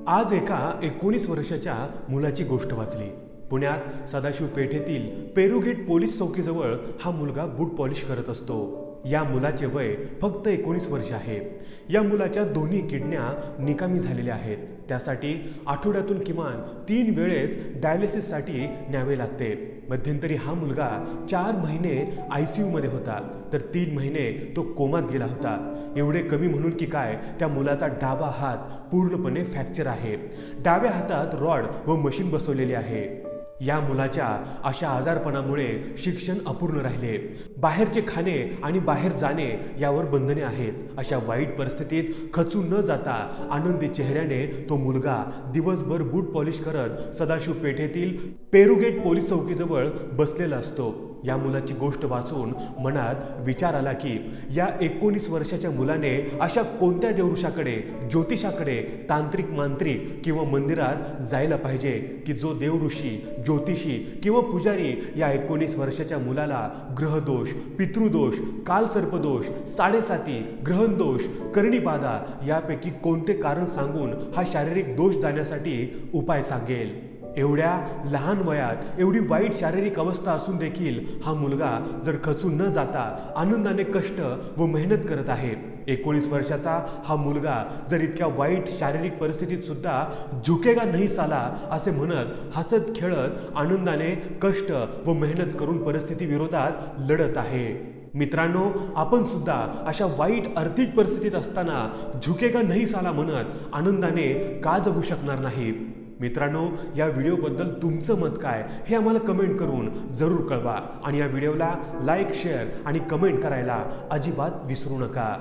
आज एका 19 वर्षाच्या मुलाची गोष्ट वाचली। पुण्यात सदाशिव पेठेतील पेरुगेट पोलीस चौकीजवळ हा मुलगा बूट पॉलिश करत असतो। या मुलाचे वय फक्त 19 वर्ष आहे। या मुलाच्या दोन्ही किडन्या निकामी झालेल्या आहेत। त्यासाठी आठवड्यातून किमान 3 वेळेस डायलिसिससाठी न्यावे लागते। मध्यंतरी हा मुलगा 4 महिने ICU मध्ये होता, तर 3 महिने तो कोमात गेला होता। एवढे कमी म्हणून की काय, त्या मुलाचा डावा हात पूर्णपणे फ्रॅक्चर आहे। डाव्या हातात रॉड व मशीन बसवलेली आहे। या मुलाच्या अशा आजारपणामुळे शिक्षण अपूर्ण राहिले। बाहेरचे खाणे आणि बाहेर जाणे यावर बंधने आहेत। अशा वाईट परिस्थितीत खचून न जाता आनंदी चेहऱ्याने तो मुलगा दिवसभर बूट पॉलिश करत सदाशिव पेठेतील पेरुगेट पोलीस चौकीजवळ बसलेला असतो। या मुलाची गोष्ट वाचून मनात विचार आला की या 19 वर्षाच्या मुलाने अशा कोणत्या देवऋषाकडे, ज्योतिषाकडे, तांत्रिक मांत्रिक किंवा मंदिरात जायला पाहिजे की जो देवऋषी, ज्योतिषी किंवा पुजारी या 19 वर्षाच्या मुलाला ग्रहदोष, पितृदोष, कालसर्पदोष, साडेसाती, ग्रहणदोष, करणीबाधा यापैकी कोणते कारण सांगून हा शारीरिक दोष जाण्यासाठी उपाय सांगेल। एवढ्या लहान वयात एवढी वाईट शारीरिक अवस्था असून देखील हा मुलगा जर खचून न जाता आनंदाने कष्ट व मेहनत करत आहे। 19 वर्षाचा हा मुलगा जर इतक्या वाईट शारीरिक परिस्थितीत सुद्धा झुकेगा नहीं साला असे म्हणत हसत खेळत आनंदाने कष्ट व मेहनत करून परिस्थिती विरोधात लढत आहे। मित्रांनो, आपण सुद्धा अशा वाईट आर्थिक परिस्थितीत असताना झुकेगा नहीं साला म्हणत आनंदाने का जगू शकणार नाही? मित्रांनो, या व्हिडिओबद्दल तुमचं मत काय हे आम्हाला कमेंट करून जरूर कळवा आणि या व्हिडिओला लाईक, शेअर आणि कमेंट करायला अजिबात विसरू नका।